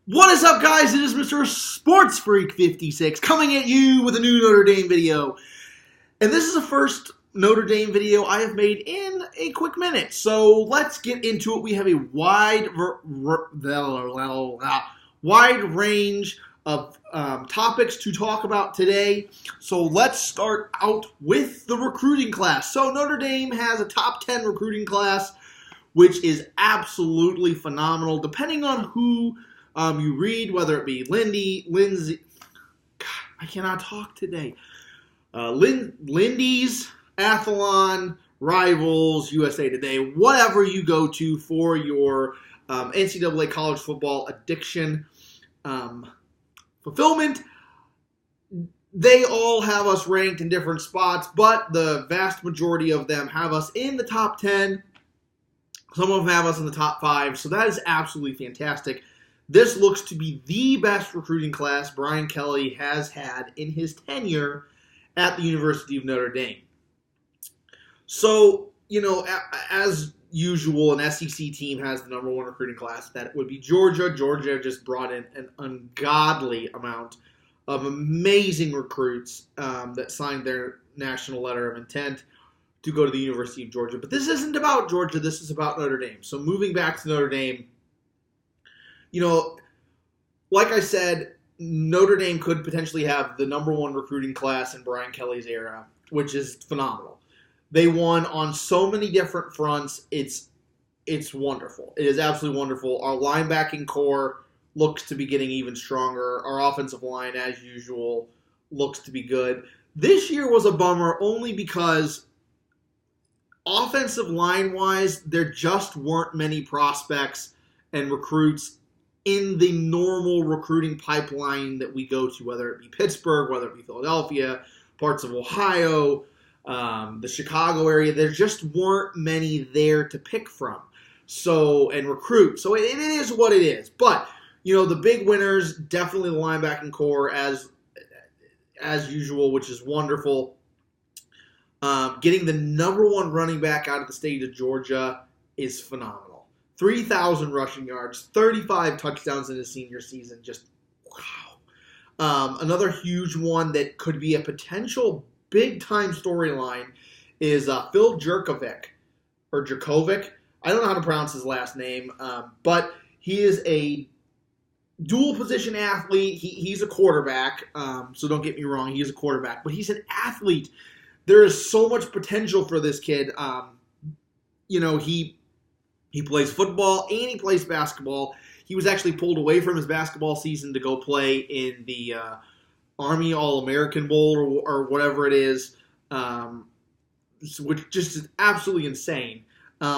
What is up, guys? It is Mr. Sports Freak 56 coming at you with a new Notre Dame video. And this is the first Notre Dame video I have made in a quick minute. So let's get into it. We have a wide range of topics to talk about today. So let's start out with the recruiting class. So Notre Dame has a top 10 recruiting class, which is absolutely phenomenal. Depending on who you read, whether it be Lindsay, God, I cannot talk today. Lindy's, Athlon, Rivals, USA Today, whatever you go to for your NCAA college football addiction fulfillment, they all have us ranked in different spots, but the vast majority of them have us in the top 10. Some of them have us in the top 5, so that is absolutely fantastic. This looks to be the best recruiting class Brian Kelly has had in his tenure at the University of Notre Dame. So, as usual, an SEC team has the number one recruiting class. That would be Georgia. Georgia just brought in an ungodly amount of amazing recruits that signed their national letter of intent to go to the University of Georgia. But this isn't about Georgia. This is about Notre Dame. So moving back to Notre Dame, like I said, Notre Dame could potentially have the number one recruiting class in Brian Kelly's era, which is phenomenal. They won on so many different fronts. It's wonderful. It is absolutely wonderful. Our linebacking core looks to be getting even stronger. Our offensive line, as usual, looks to be good. This year was a bummer only because offensive line-wise, there just weren't many prospects and recruits in the normal recruiting pipeline that we go to, whether it be Pittsburgh, whether it be Philadelphia, parts of Ohio, the Chicago area. There just weren't many there to pick from and recruit. So it is what it is. But, the big winners, definitely the linebacking core as usual, which is wonderful. Getting the number one running back out of the state of Georgia is phenomenal. 3,000 rushing yards, 35 touchdowns in his senior season. Just wow. Another huge one that could be a potential big-time storyline is Phil Jurkovec. I don't know how to pronounce his last name, but he is a dual-position athlete. He's a quarterback, so don't get me wrong. He is a quarterback, but he's an athlete. There is so much potential for this kid. He plays football and he plays basketball. He was actually pulled away from his basketball season to go play in the Army All-American Bowl or whatever it is, which just is absolutely insane.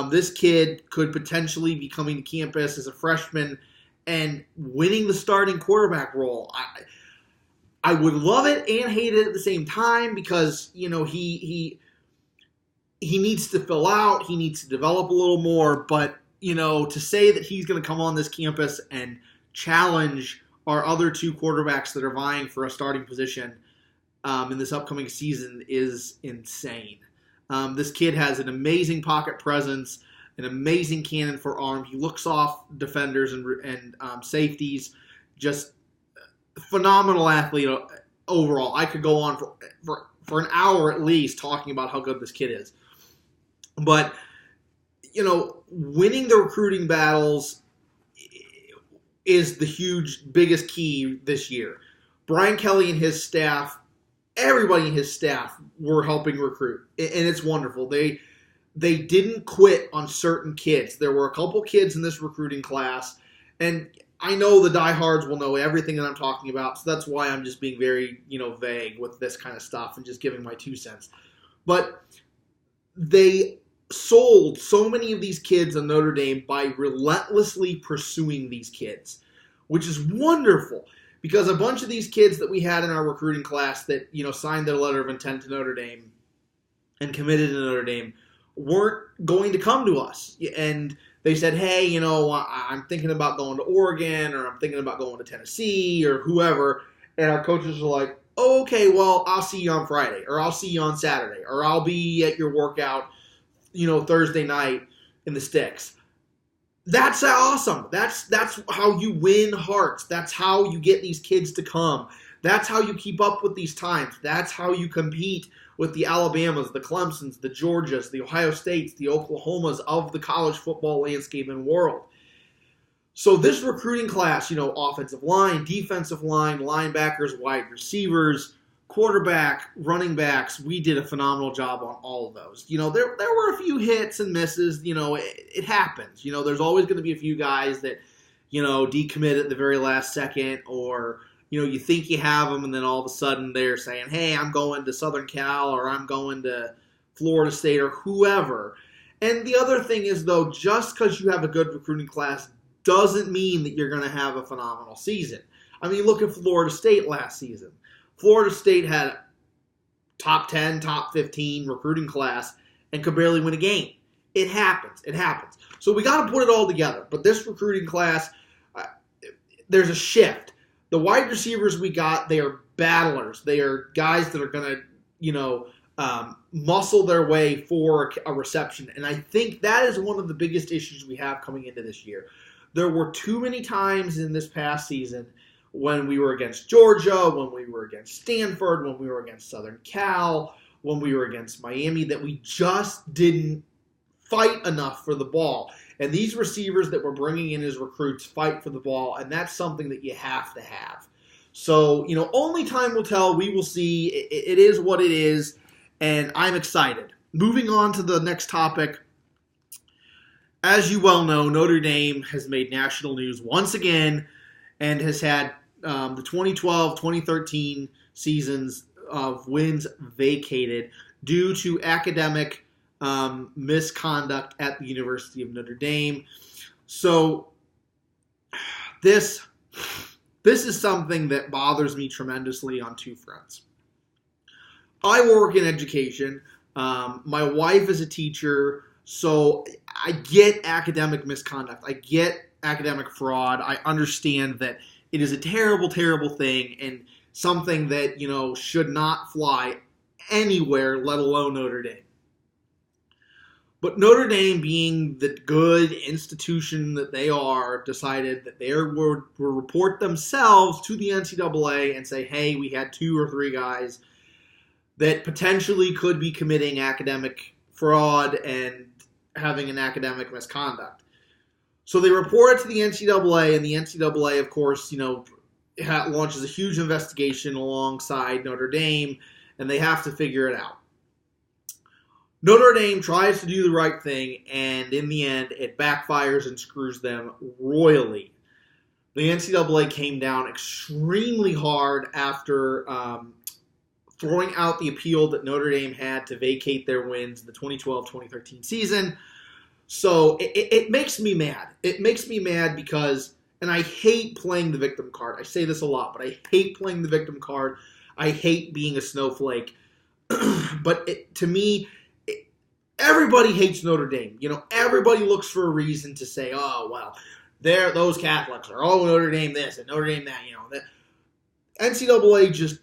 This kid could potentially be coming to campus as a freshman and winning the starting quarterback role. I would love it and hate it at the same time because, he needs to fill out. He needs to develop a little more. But, to say that he's going to come on this campus and challenge our other two quarterbacks that are vying for a starting position in this upcoming season is insane. This kid has an amazing pocket presence, an amazing cannon for arm. He looks off defenders and safeties. Just phenomenal athlete overall. I could go on for an hour at least talking about how good this kid is. But, winning the recruiting battles is the biggest key this year. Brian Kelly and his staff, everybody in his staff were helping recruit, and it's wonderful. They didn't quit on certain kids. There were a couple kids in this recruiting class, and I know the diehards will know everything that I'm talking about, so that's why I'm just being very, vague with this kind of stuff and just giving my 2 cents. But they sold so many of these kids on Notre Dame by relentlessly pursuing these kids, which is wonderful because a bunch of these kids that we had in our recruiting class that, signed their letter of intent to Notre Dame and committed to Notre Dame weren't going to come to us. And they said, hey, I'm thinking about going to Oregon or I'm thinking about going to Tennessee or whoever. And our coaches were like, oh, okay, well, I'll see you on Friday or I'll see you on Saturday or I'll be at your workout Thursday night in the sticks. That's awesome. That's how you win hearts. That's how you get these kids to come. That's how you keep up with these times. That's how you compete with the Alabamas, the Clemsons, the Georgias, the Ohio States, the Oklahomas of the college football landscape and world. So this recruiting class, offensive line, defensive line, linebackers, wide receivers, quarterback, running backs, we did a phenomenal job on all of those. There were a few hits and misses. It happens. There's always going to be a few guys that, decommit at the very last second, or, you think you have them, and then all of a sudden they're saying, hey, I'm going to Southern Cal, or I'm going to Florida State, or whoever. And the other thing is, though, just because you have a good recruiting class doesn't mean that you're going to have a phenomenal season. I mean, look at Florida State last season. Florida State had a top 10, top 15 recruiting class and could barely win a game. It happens. It happens. So we got to put it all together. But this recruiting class, there's a shift. The wide receivers we got, they are battlers. They are guys that are going to, muscle their way for a reception. And I think that is one of the biggest issues we have coming into this year. There were too many times in this past season when we were against Georgia, when we were against Stanford, when we were against Southern Cal, when we were against Miami, that we just didn't fight enough for the ball. And these receivers that we're bringing in as recruits fight for the ball, and that's something that you have to have. So, only time will tell. We will see. It is what it is, and I'm excited. Moving on to the next topic. As you well know, Notre Dame has made national news once again and has had the 2012-2013 seasons of wins vacated due to academic misconduct at the University of Notre Dame. So this is something that bothers me tremendously on two fronts. I work in education. My wife is a teacher. So I get academic misconduct. I get academic fraud. I understand that it is a terrible, terrible thing and something that, should not fly anywhere, let alone Notre Dame. But Notre Dame, being the good institution that they are, decided that they will report themselves to the NCAA and say, hey, we had 2 or 3 guys that potentially could be committing academic fraud and having an academic misconduct. So they report it to the NCAA, and the NCAA, of course, launches a huge investigation alongside Notre Dame, and they have to figure it out. Notre Dame tries to do the right thing, and in the end, it backfires and screws them royally. The NCAA came down extremely hard after throwing out the appeal that Notre Dame had to vacate their wins in the 2012-2013 season. So it makes me mad. It makes me mad because, and I hate playing the victim card. I say this a lot, but I hate playing the victim card. I hate being a snowflake. But to me, everybody hates Notre Dame. Everybody looks for a reason to say, oh, well, those Catholics are, oh, Notre Dame this and Notre Dame that. That NCAA just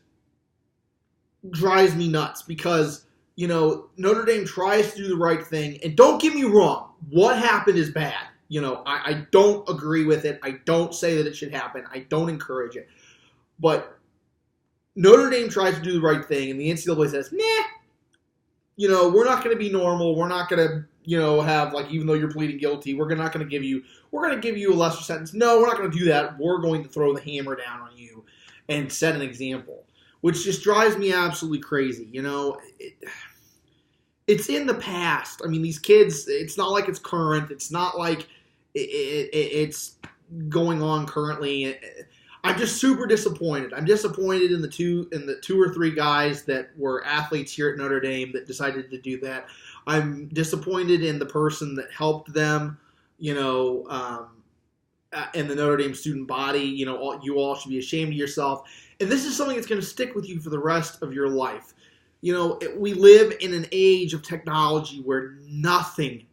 drives me nuts because, Notre Dame tries to do the right thing. And don't get me wrong, what happened is bad. I don't agree with it. I don't say that it should happen. I don't encourage it. But Notre Dame tries to do the right thing, and the NCAA says, nah, we're not going to be normal. We're not going to, have, even though you're pleading guilty, we're going to give you a lesser sentence. No, we're not going to do that. We're going to throw the hammer down on you and set an example, which just drives me absolutely crazy. It's in the past. I mean, these kids, it's not like it's current. It's not like it's going on currently. I'm just super disappointed. I'm disappointed in the 2 or 3 guys that were athletes here at Notre Dame that decided to do that. I'm disappointed in the person that helped them, in the Notre Dame student body. You all should be ashamed of yourself. And this is something that's going to stick with you for the rest of your life. We live in an age of technology where nothing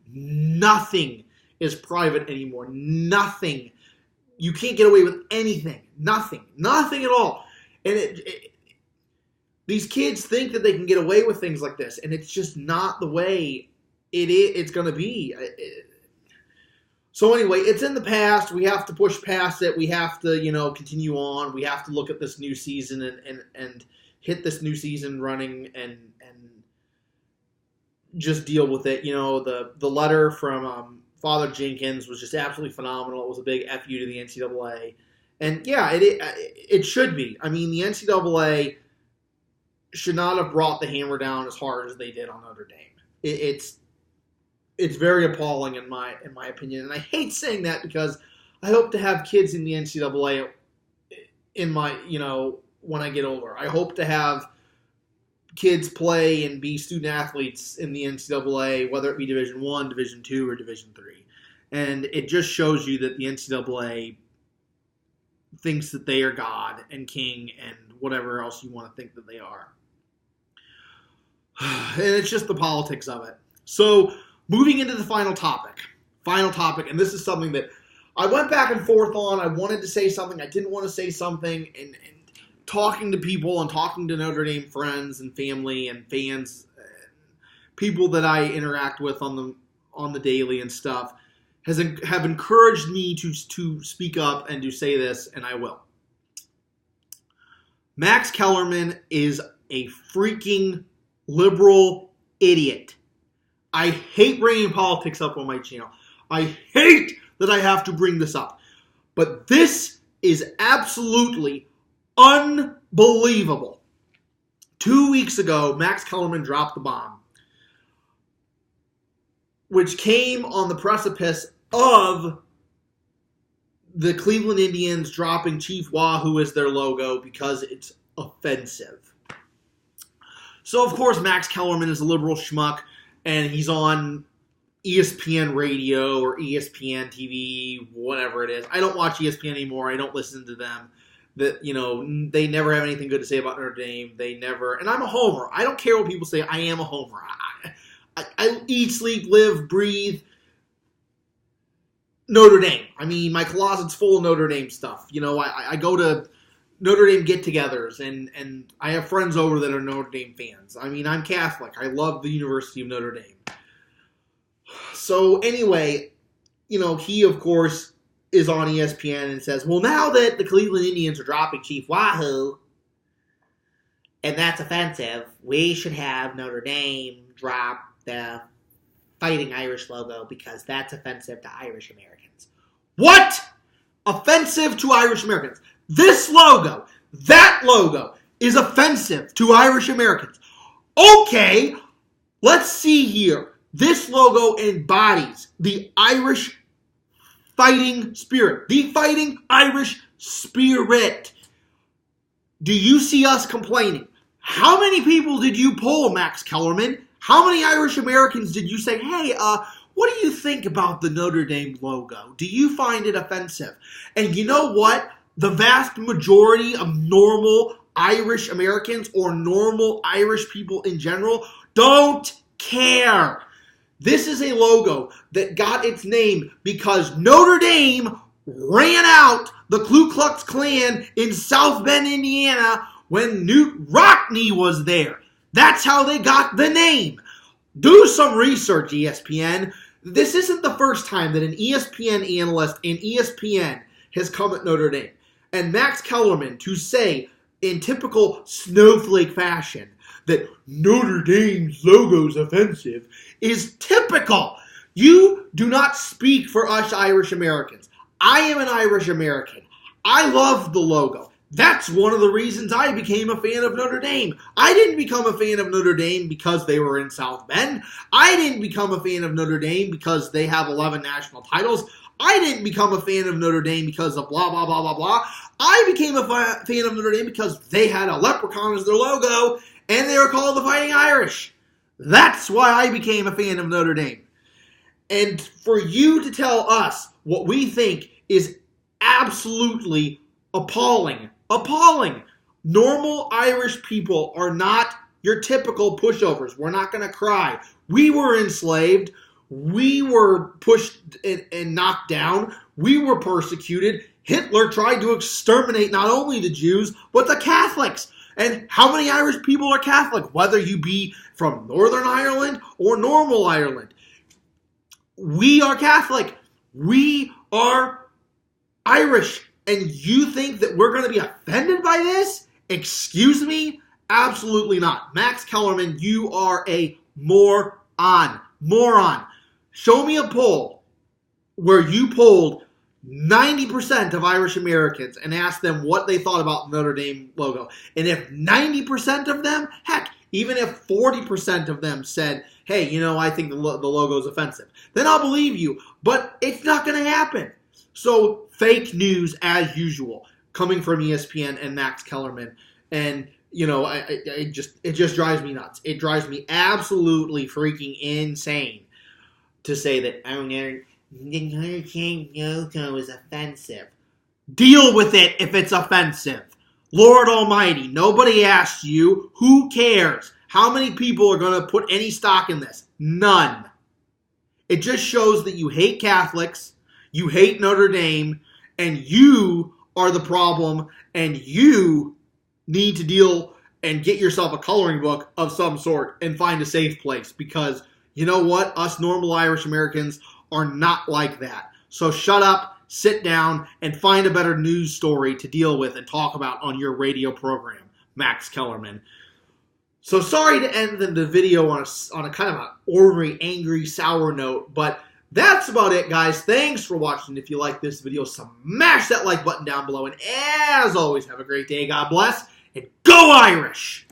is private anymore. Nothing. You can't get away with anything. Nothing at all. And these kids think that they can get away with things like this, and it's just not the way it's going to be. So anyway, it's in the past. We have to push past it. We have to, continue on. We have to look at this new season and hit this new season running and just deal with it. The letter from Father Jenkins was just absolutely phenomenal. It was a big FU to the NCAA. And yeah, it should be. I mean, the NCAA should not have brought the hammer down as hard as they did on Notre Dame. It's very appalling in my opinion, and I hate saying that because I hope to have kids in the NCAA in my when I get older. I hope to have kids play and be student athletes in the NCAA, whether it be Division I, Division II, or Division III. And it just shows you that the NCAA thinks that they are God and King and whatever else you want to think that they are. And it's just the politics of it. So, moving into the final topic, and this is something that I went back and forth on. I wanted to say something, I didn't want to say something, and talking to people and talking to Notre Dame friends and family and fans, people that I interact with on the daily and stuff, have encouraged me to speak up and to say this, and I will. Max Kellerman is a freaking liberal idiot. I hate bringing politics up on my channel. I hate that I have to bring this up. But this is absolutely unbelievable. 2 weeks ago, Max Kellerman dropped the bomb, which came on the precipice of the Cleveland Indians dropping Chief Wahoo as their logo because it's offensive. So, of course, Max Kellerman is a liberal schmuck, and he's on ESPN radio or ESPN TV, whatever it is. I don't watch ESPN anymore. I don't listen to them. They never have anything good to say about Notre Dame. They never, and I'm a homer. I don't care what people say. I am a homer. I eat, sleep, live, breathe Notre Dame. I mean, my closet's full of Notre Dame stuff. I go to Notre Dame get-togethers, and I have friends over that are Notre Dame fans. I mean, I'm Catholic. I love the University of Notre Dame. So anyway, he, of course, is on ESPN and says, well, now that the Cleveland Indians are dropping Chief Wahoo, and that's offensive, we should have Notre Dame drop the Fighting Irish logo because that's offensive to Irish Americans. What? Offensive to Irish Americans? This logo, that logo, is offensive to Irish Americans. Okay, let's see here. This logo embodies the Irish fighting spirit. The fighting Irish spirit. Do you see us complaining? How many people did you poll, Max Kellerman? How many Irish Americans did you say, hey, what do you think about the Notre Dame logo? Do you find it offensive? And you know what? The vast majority of normal Irish Americans or normal Irish people in general don't care. This is a logo that got its name because Notre Dame ran out the Ku Klux Klan in South Bend, Indiana when Newt Rockne was there. That's how they got the name. Do some research, ESPN. This isn't the first time that an ESPN analyst in ESPN has come at Notre Dame. And Max Kellerman to say, in typical snowflake fashion, that Notre Dame's logo's offensive is typical. You do not speak for us Irish Americans. I am an Irish American. I love the logo. That's one of the reasons I became a fan of Notre Dame. I didn't become a fan of Notre Dame because they were in South Bend. I didn't become a fan of Notre Dame because they have 11 national titles. I didn't become a fan of Notre Dame because of blah, blah, blah, blah, blah. I became a fan of Notre Dame because they had a leprechaun as their logo, and they were called the Fighting Irish. That's why I became a fan of Notre Dame. And for you to tell us what we think is absolutely appalling. Appalling. Normal Irish people are not your typical pushovers. We're not going to cry. We were enslaved. We were pushed and knocked down. We were persecuted. Hitler tried to exterminate not only the Jews, but the Catholics. And how many Irish people are Catholic? Whether you be from Northern Ireland or normal Ireland. We are Catholic. We are Irish, and you think that we're going to be offended by this? Excuse me? Absolutely not. Max Kellermen, you are a moron. Moron. Show me a poll where you polled 90% of Irish Americans and asked them what they thought about the Notre Dame logo. And if 90% of them, heck, even if 40% of them said, hey, I think the logo is offensive, then I'll believe you. But it's not going to happen. So fake news as usual, coming from ESPN and Max Kellermen. And, it just drives me nuts. It drives me absolutely freaking insane to say that, the Notre Dame logo is offensive. Deal with it if it's offensive. Lord Almighty, nobody asked you. Who cares? How many people are going to put any stock in this? None. It just shows that you hate Catholics, you hate Notre Dame, and you are the problem, and you need to deal and get yourself a coloring book of some sort and find a safe place, because you know what? Us normal Irish Americans are not like that. So shut up, sit down, and find a better news story to deal with and talk about on your radio program, Max Kellermen. So sorry to end the video on a kind of an ornery, angry, sour note, but that's about it, guys. Thanks for watching. If you like this video, smash that like button down below. And as always, have a great day. God bless, and go Irish!